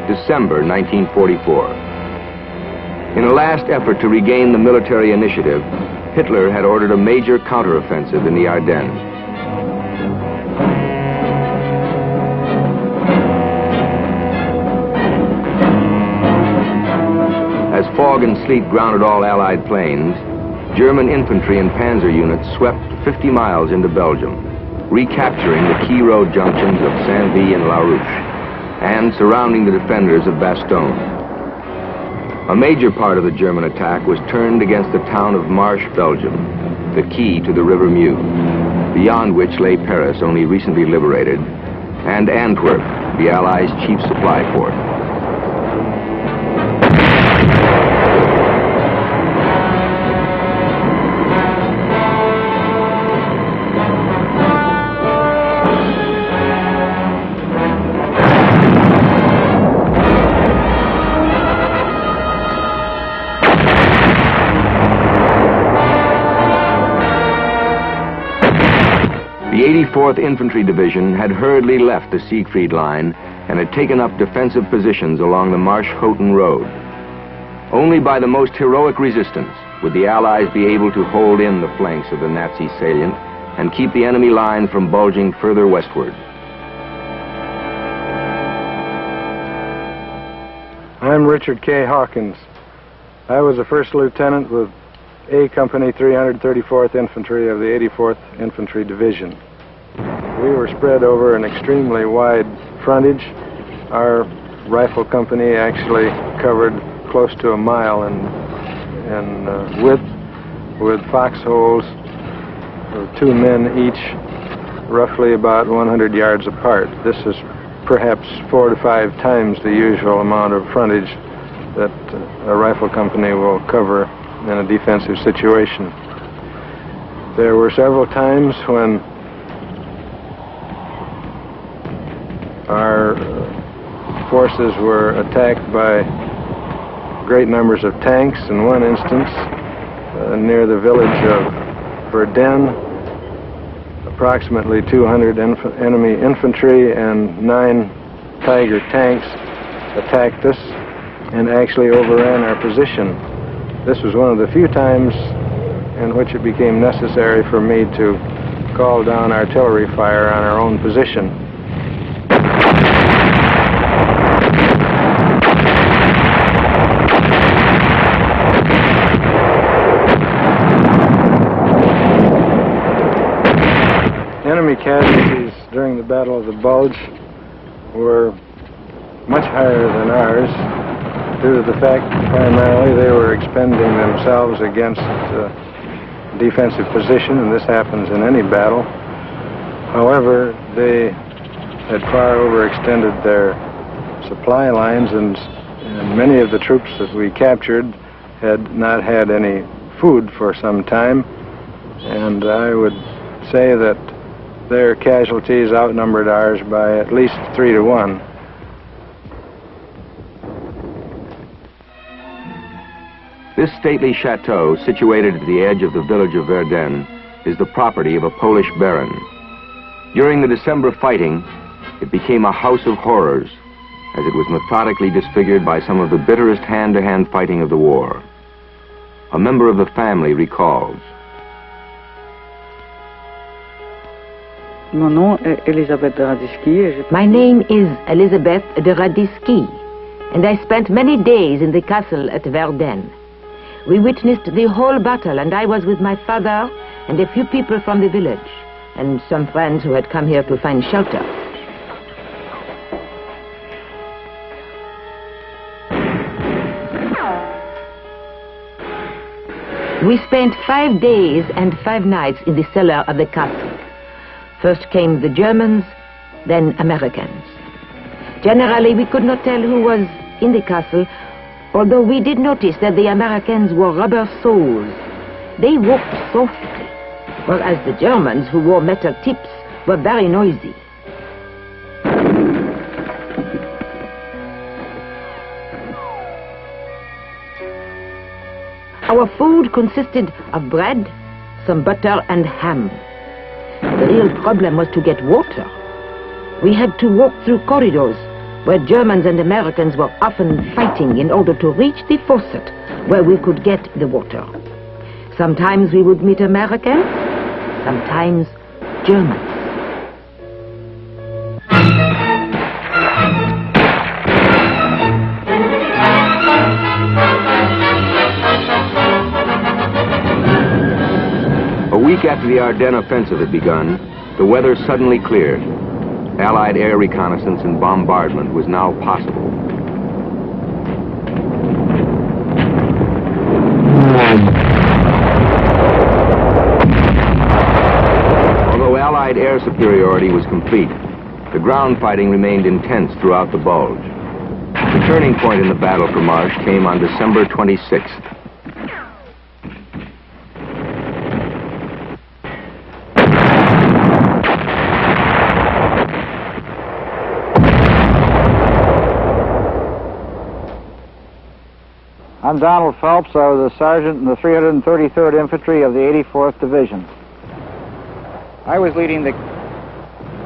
December 1944. In a last effort to regain the military initiative, Hitler had ordered a major counteroffensive in the Ardennes. As fog and sleet grounded all Allied planes, German infantry and panzer units swept 50 miles into Belgium, recapturing the key road junctions of Saint-Vit and La Rouche, and surrounding the defenders of Bastogne. A major part of the German attack was turned against the town of Marche, Belgium, the key to the River Meuse, beyond which lay Paris, only recently liberated, and Antwerp, the Allies' chief supply port. The 84th Infantry Division had hurriedly left the Siegfried Line and had taken up defensive positions along the Marche-Houghton Road. Only by the most heroic resistance would the Allies be able to hold in the flanks of the Nazi salient and keep the enemy line from bulging further westward. I'm Richard K. Hawkins. I was a first lieutenant with A Company 334th Infantry of the 84th Infantry Division. We were spread over an extremely wide frontage. Our rifle company actually covered close to a mile in width, with foxholes of 2 men each, roughly about 100 yards apart. This is perhaps 4 to 5 times the usual amount of frontage that a rifle company will cover in a defensive situation. There were several times when our forces were attacked by great numbers of tanks. In one instance, near the village of Verdun, approximately 200 enemy infantry and 9 Tiger tanks attacked us and actually overran our position. This was one of the few times in which it became necessary for me to call down artillery fire on our own position. Enemy casualties during the Battle of the Bulge were much higher than ours, due to the fact primarily they were expending themselves against defensive position, and this happens in any battle. However, they had far overextended their supply lines, and many of the troops that we captured had not had any food for some time, and I would say that their casualties outnumbered ours by at least 3 to 1. This stately chateau, situated at the edge of the village of Verdun, is the property of a Polish baron. During the December fighting, it became a house of horrors, as it was methodically disfigured by some of the bitterest hand-to-hand fighting of the war. A member of the family recalls. My name is Elizabeth de Radyski, and I spent many days in the castle at Verdun. We witnessed the whole battle, and I was with my father and a few people from the village, and some friends who had come here to find shelter. We spent 5 days and 5 nights in the cellar of the castle. First came the Germans, then Americans. Generally, we could not tell who was in the castle, although we did notice that the Americans wore rubber soles. They walked softly, whereas the Germans, who wore metal tips, were very noisy. Our food consisted of bread, some butter, and ham. The real problem was to get water. We had to walk through corridors where Germans and Americans were often fighting in order to reach the faucet where we could get the water. Sometimes we would meet Americans, sometimes Germans. A week after the Ardennes offensive had begun, the weather suddenly cleared. Allied air reconnaissance and bombardment was now possible. Although Allied air superiority was complete, the ground fighting remained intense throughout the Bulge. The turning point in the battle for Marche came on December 26th. I'm Donald Phelps. I was a sergeant in the 333rd Infantry of the 84th Division. I was leading the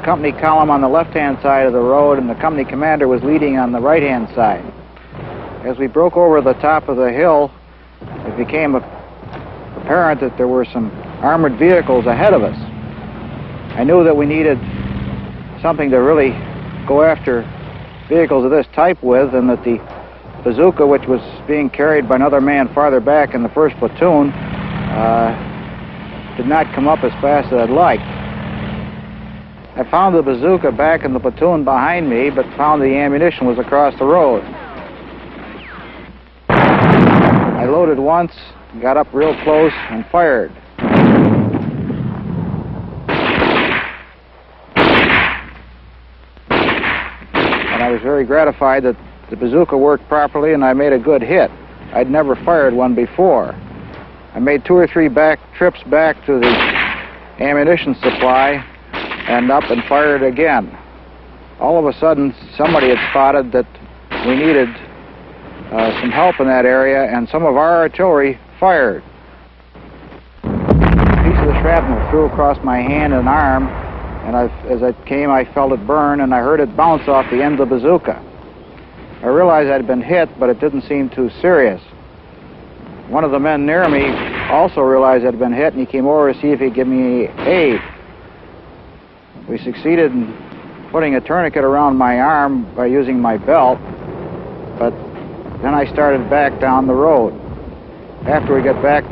company column on the left-hand side of the road, and the company commander was leading on the right-hand side. As we broke over the top of the hill, it became apparent that there were some armored vehicles ahead of us. I knew that we needed something to really go after vehicles of this type with, and that the bazooka, which was being carried by another man farther back in the first platoon, did not come up as fast as I'd like. I found the bazooka back in the platoon behind me, but found the ammunition was across the road. I loaded once, got up real close, and fired. And I was very gratified that the bazooka worked properly, and I made a good hit. I'd never fired one before. I made 2 or 3 trips back to the ammunition supply and up and fired again. All of a sudden, somebody had spotted that we needed some help in that area, and some of our artillery fired. A piece of the shrapnel flew across my hand and arm, and as it came, I felt it burn, and I heard it bounce off the end of the bazooka. I realized I'd been hit, but it didn't seem too serious. One of the men near me also realized I'd been hit, and he came over to see if he'd give me aid. We succeeded in putting a tourniquet around my arm by using my belt, but then I started back down the road. After we got back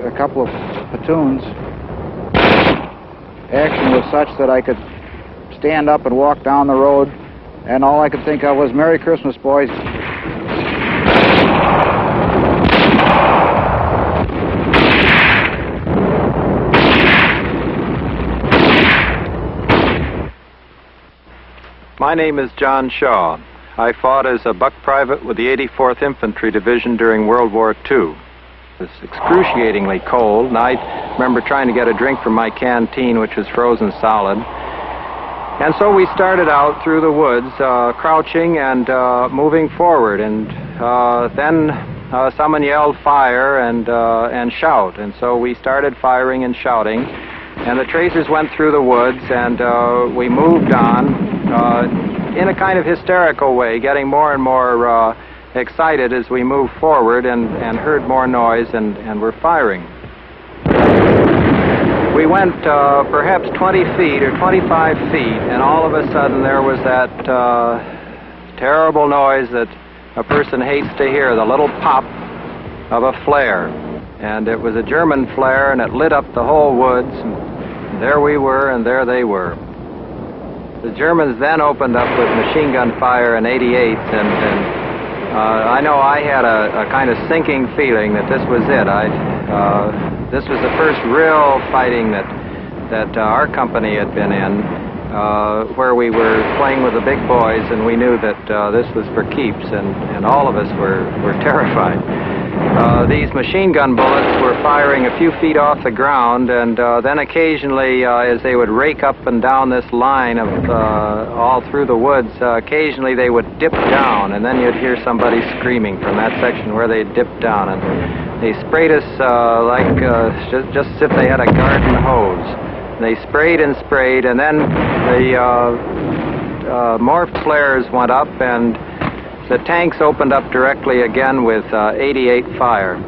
a couple of platoons, action was such that I could stand up and walk down the road, and all I could think of was, "Merry Christmas, boys." My name is John Shaw. I fought as a buck private with the 84th Infantry Division during World War II. It was excruciatingly cold, and I remember trying to get a drink from my canteen, which was frozen solid. And so we started out through the woods, crouching and moving forward, and then someone yelled fire and shout, and so we started firing and shouting, and the tracers went through the woods, and we moved on in a kind of hysterical way, getting more and more excited as we moved forward and heard more noise and were firing. We went perhaps 20 feet or 25 feet, and all of a sudden there was that terrible noise that a person hates to hear, the little pop of a flare. And it was a German flare, and it lit up the whole woods. And there we were, and there they were. The Germans then opened up with machine gun fire in 88s, and I know I had a kind of sinking feeling that this was it. This was the first real fighting that our company had been in, where we were playing with the big boys, and we knew that this was for keeps, and all of us were terrified. These machine gun bullets were firing a few feet off the ground, and then occasionally, as they would rake up and down this line of all through the woods, occasionally they would dip down, and then you'd hear somebody screaming from that section where they dipped down, and they sprayed us like just as if they had a garden hose. They sprayed and sprayed, and then more flares went up, and the tanks opened up directly again with 88 fire.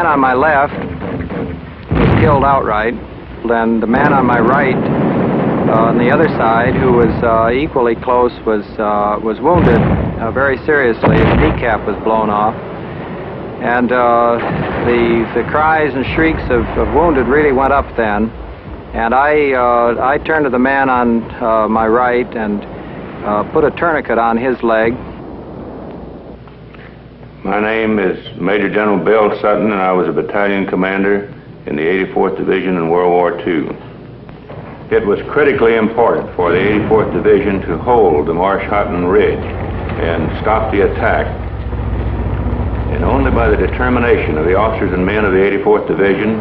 On my left was killed outright, and the man on my right on the other side, who was equally close, was wounded very seriously. His kneecap was blown off, and the cries and shrieks of wounded really went up then. And I turned to the man on my right and put a tourniquet on his leg. My name is Major General Bill Sutton, and I was a battalion commander in the 84th Division in World War II. It was critically important for the 84th Division to hold the Marsh-Houghton Ridge and stop the attack. And only by the determination of the officers and men of the 84th Division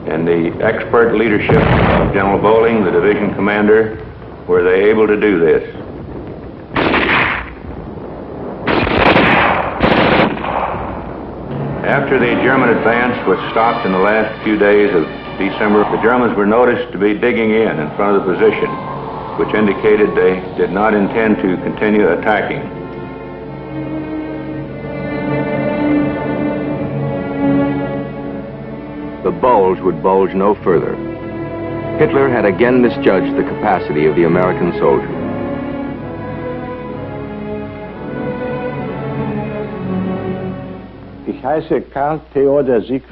and the expert leadership of General Bowling, the division commander, were they able to do this. After the German advance was stopped in the last few days of December, the Germans were noticed to be digging in front of the position, which indicated they did not intend to continue attacking. The Bulge would bulge no further. Hitler had again misjudged the capacity of the American soldier.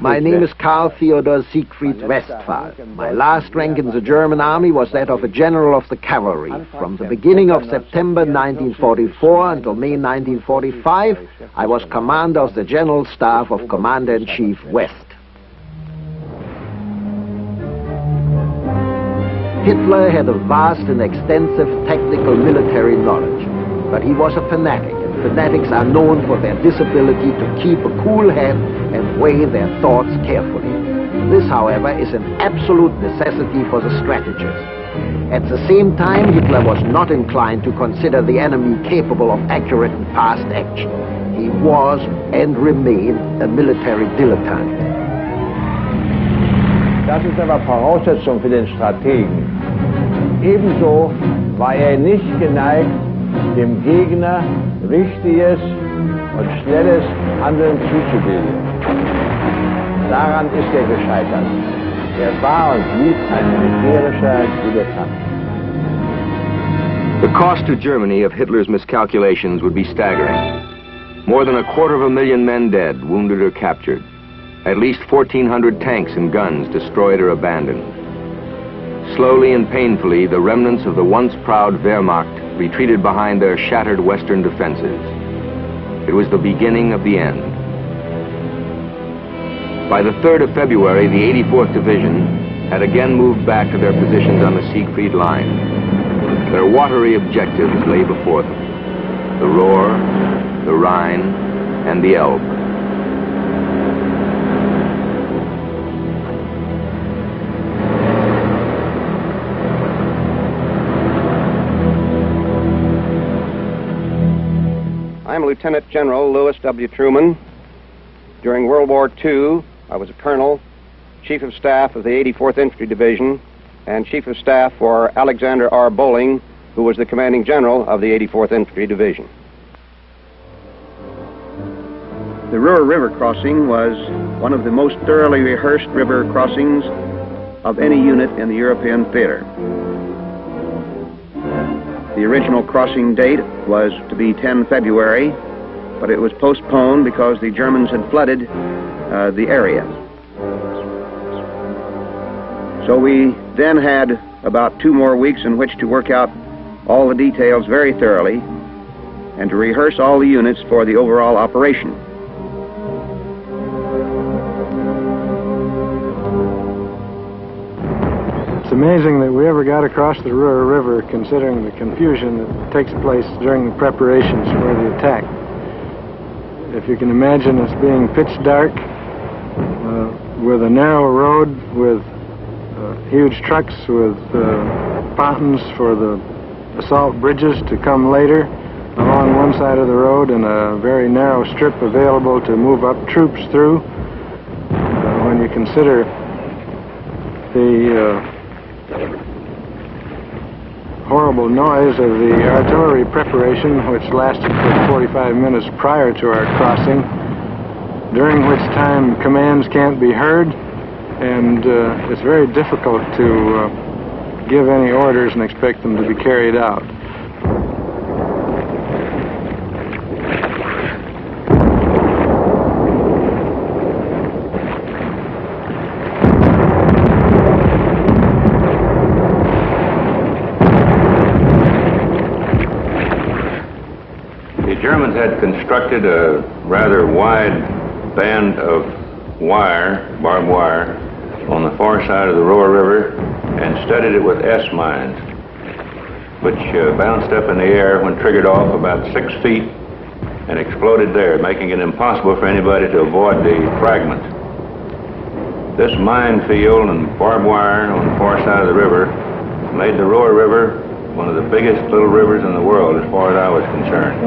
My name is Karl Theodor Siegfried Westphal. My last rank in the German army was that of a general of the cavalry. From the beginning of September 1944 until May 1945, I was commander of the General Staff of Commander-in-Chief West. Hitler had a vast and extensive tactical military knowledge, but he was a fanatic. Fanatics are known for their disability to keep a cool head and weigh their thoughts carefully. This, however, is an absolute necessity for the strategist. At the same time, Hitler was not inclined to consider the enemy capable of accurate and fast action. He was and remained a military dilettante. Das ist aber Voraussetzung für den Strategen. Ebenso war nicht geneigt, dem Gegner richtiges und schnelles Handeln zuzubilden. Daran ist gescheitert. War und blieb ein militärischer Dilettant. The cost to Germany of Hitler's miscalculations would be staggering. More than 250,000 men dead, wounded or captured. At least 1,400 tanks and guns destroyed or abandoned. Slowly and painfully, the remnants of the once proud Wehrmacht retreated behind their shattered western defenses. It was the beginning of the end. By the 3rd of February, the 84th Division had again moved back to their positions on the Siegfried Line. Their watery objectives lay before them: the Roer, the Rhine, and the Elbe. I'm Lieutenant General Louis W. Truman. During World War II, I was a colonel, Chief of Staff of the 84th Infantry Division, and Chief of Staff for Alexander R. Bowling, who was the commanding general of the 84th Infantry Division. The Ruhr River crossing was one of the most thoroughly rehearsed river crossings of any unit in the European theater. The original crossing date was to be 10 February, but it was postponed because the Germans had flooded the area. So we then had about 2 more weeks in which to work out all the details very thoroughly and to rehearse all the units for the overall operation. It's amazing that we ever got across the Ruhr River, considering the confusion that takes place during the preparations for the attack. If you can imagine us being pitch dark with a narrow road with huge trucks with fountains for the assault bridges to come later along one side of the road, and a very narrow strip available to move up troops through. When you consider the horrible noise of the artillery preparation, which lasted for 45 minutes prior to our crossing, during which time commands can't be heard, and it's very difficult to give any orders and expect them to be carried out. The Germans had constructed a rather wide band of wire, barbed wire, on the far side of the Roer River and studded it with S-mines, which bounced up in the air when triggered off about 6 feet and exploded there, making it impossible for anybody to avoid the fragments. This minefield and barbed wire on the far side of the river made the Roer River one of the biggest little rivers in the world as far as I was concerned.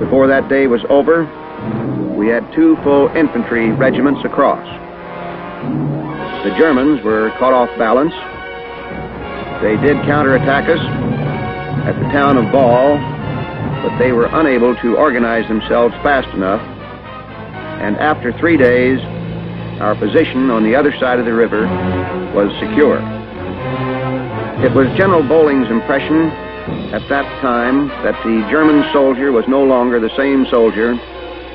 Before that day was over, we had 2 full infantry regiments across. The Germans were caught off balance. They did counterattack us at the town of Ball, but they were unable to organize themselves fast enough, and after 3 days, our position on the other side of the river was secure. It was General Bolling's impression at that time that the German soldier was no longer the same soldier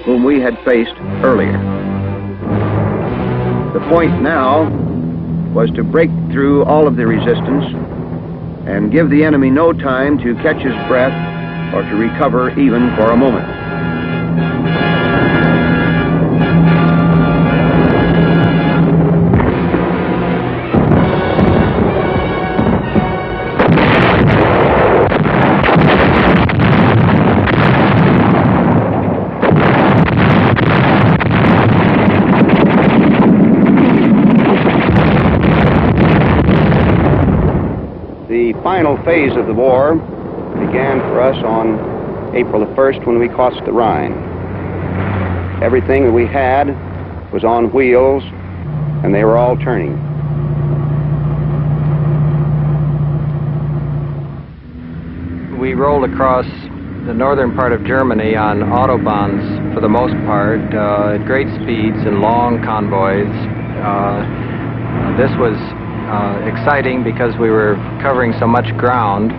whom we had faced earlier. The point now was to break through all of the resistance and give the enemy no time to catch his breath or to recover even for a moment. The final phase of the war began for us on April the 1st when we crossed the Rhine. Everything that we had was on wheels, and they were all turning. We rolled across the northern part of Germany on autobahns for the most part, at great speeds and long convoys. This was exciting because we were covering so much ground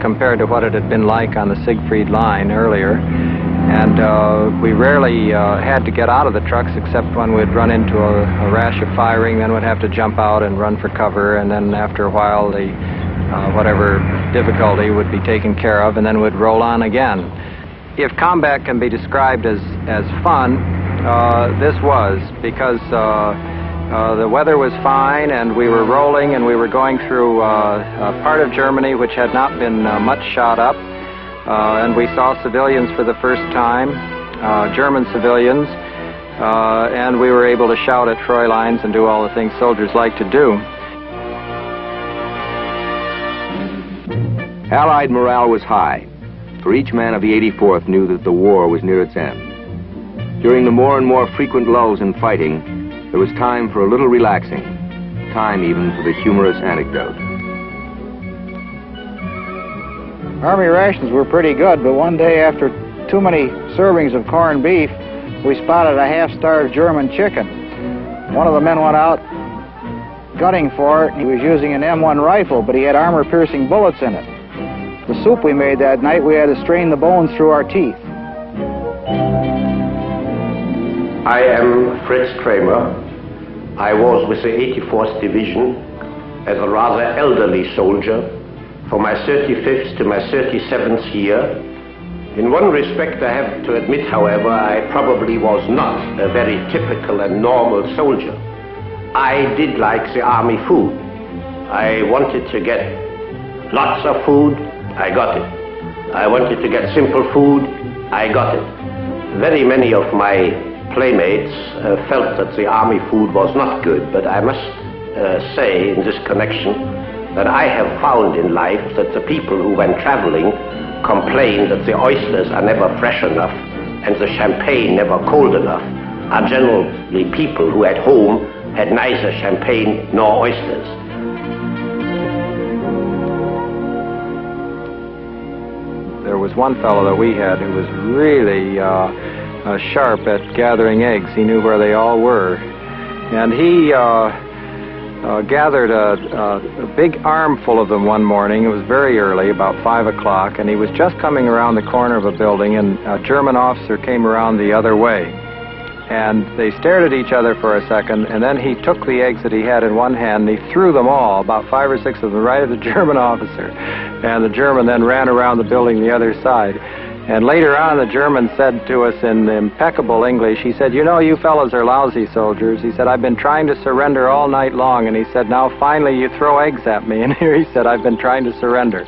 compared to what it had been like on the Siegfried line earlier. And we rarely had to get out of the trucks except when we'd run into a rash of firing, then we'd have to jump out and run for cover, and then after a while the whatever difficulty would be taken care of, and then we'd roll on again. If combat can be described as fun, this was, because the weather was fine, and we were rolling, and we were going through a part of Germany which had not been much shot up, and we saw civilians for the first time, German civilians, and we were able to shout at Troy lines and do all the things soldiers like to do. Allied morale was high, for each man of the 84th knew that the war was near its end. During the more and more frequent lulls in fighting, there was time for a little relaxing, time even for the humorous anecdote. Army rations were pretty good, but one day after too many servings of corned beef, we spotted a half-starved German chicken. One of the men went out gunning for it. He was using an M1 rifle, but he had armor-piercing bullets in it. The soup we made that night, we had to strain the bones through our teeth. I am Fritz Kramer. I was with the 84th Division as a rather elderly soldier from my 35th to my 37th year, In one respect, I have to admit, however, I probably was not a very typical and normal soldier. I did like the army food. I wanted to get lots of food, I got it. I wanted to get simple food, I got it. Very many of my playmates felt that the army food was not good, but I must say in this connection that I have found in life that the people who, when traveling, complain that the oysters are never fresh enough and the champagne never cold enough are generally people who at home had neither champagne nor oysters. There was one fellow that we had who was really sharp at gathering eggs. He knew where they all were. And he gathered a big armful of them one morning. It was very early, about 5 o'clock, and he was just coming around the corner of a building, and a German officer came around the other way. And they stared at each other for a second, and then he took the eggs that he had in one hand, and he threw them all, about 5 or 6 of them, right at the German officer. And the German then ran around the building the other side. And later on, the German said to us in impeccable English, he said, "You know, you fellows are lousy soldiers." He said, "I've been trying to surrender all night long." And he said, "Now finally you throw eggs at me." And here he said, "I've been trying to surrender."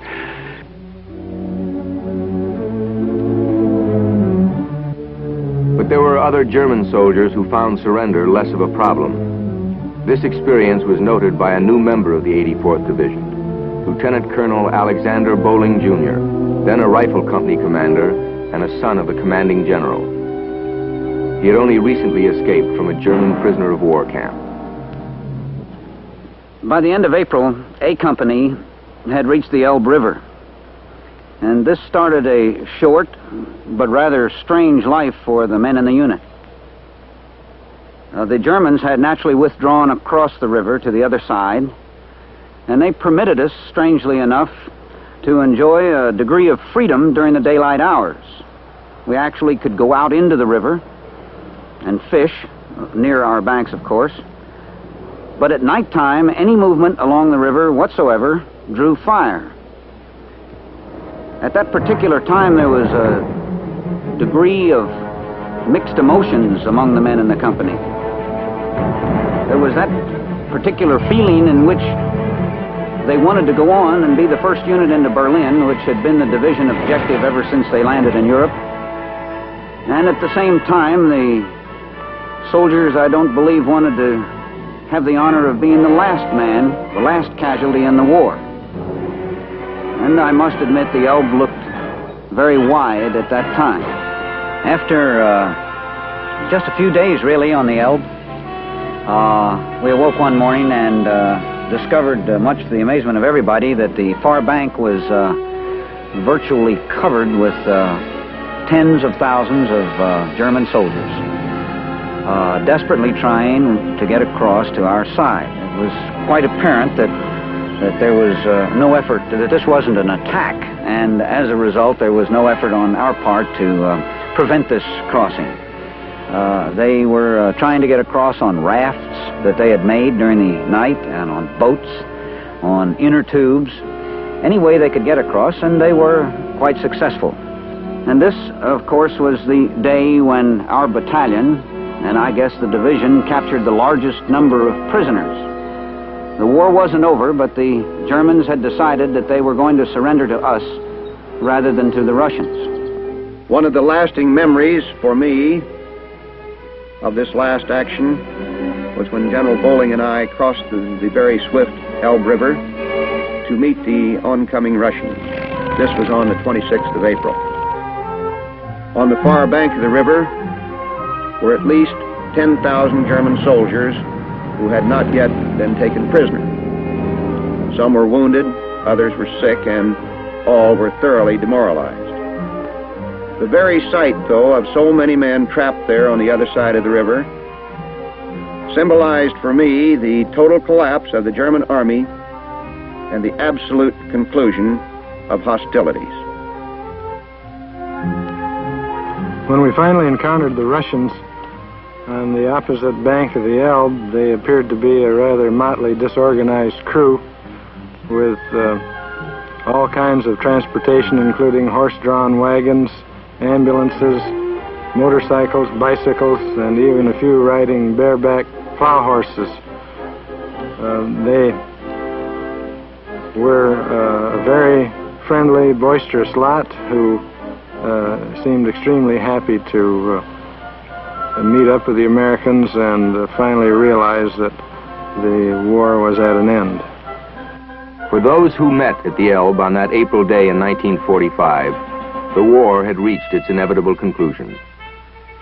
But there were other German soldiers who found surrender less of a problem. This experience was noted by a new member of the 84th Division, Lieutenant Colonel Alexander Bowling, Jr., then a rifle company commander and a son of the commanding general. He had only recently escaped from a German prisoner of war camp. By the end of April, A Company had reached the Elbe River. And this started a short but rather strange life for the men in the unit. The Germans had naturally withdrawn across the river to the other side, and they permitted us, strangely enough, to enjoy a degree of freedom during the daylight hours. We actually could go out into the river and fish, near our banks, of course. But at nighttime, any movement along the river whatsoever drew fire. At that particular time, there was a degree of mixed emotions among the men in the company. There was that particular feeling in which they wanted to go on and be the first unit into Berlin, which had been the division objective ever since they landed in Europe. And at the same time, the soldiers, I don't believe, wanted to have the honor of being the last man, the last casualty in the war. And I must admit the Elbe looked very wide at that time. After just a few days, really, on the Elbe, we awoke one morning and discovered, much to the amazement of everybody, that the far bank was virtually covered with tens of thousands of German soldiers, desperately trying to get across to our side. It was quite apparent that there was no effort, that this wasn't an attack, and as a result there was no effort on our part to prevent this crossing. They were trying to get across on rafts that they had made during the night, and on boats, on inner tubes, any way they could get across, and they were quite successful. And this, of course, was the day when our battalion, and I guess the division, captured the largest number of prisoners. The war wasn't over, but the Germans had decided that they were going to surrender to us rather than to the Russians. One of the lasting memories for me of this last action was when General Bowling and I crossed the very swift Elbe River to meet the oncoming Russians. This was on the 26th of April. On the far bank of the river were at least 10,000 German soldiers who had not yet been taken prisoner. Some were wounded, others were sick, and all were thoroughly demoralized. The very sight, though, of so many men trapped there on the other side of the river symbolized for me the total collapse of the German army and the absolute conclusion of hostilities. When we finally encountered the Russians on the opposite bank of the Elbe, they appeared to be a rather motley, disorganized crew with all kinds of transportation, including horse-drawn wagons, ambulances, motorcycles, bicycles, and even a few riding bareback plow horses. They were a very friendly, boisterous lot who seemed extremely happy to meet up with the Americans and finally realize that the war was at an end. For those who met at the Elbe on that April day in 1945, the war had reached its inevitable conclusion.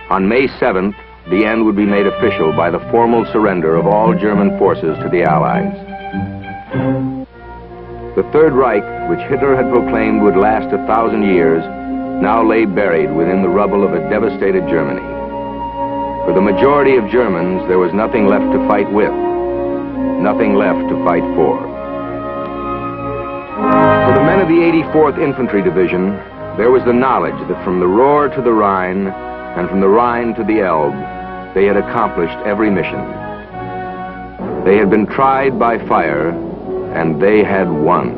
On May 7th, the end would be made official by the formal surrender of all German forces to the Allies. The Third Reich, which Hitler had proclaimed would last 1,000 years, now lay buried within the rubble of a devastated Germany. For the majority of Germans, there was nothing left to fight with, nothing left to fight for. For the men of the 84th Infantry Division, there was the knowledge that from the Roer to the Rhine, and from the Rhine to the Elbe, they had accomplished every mission. They had been tried by fire, and they had won.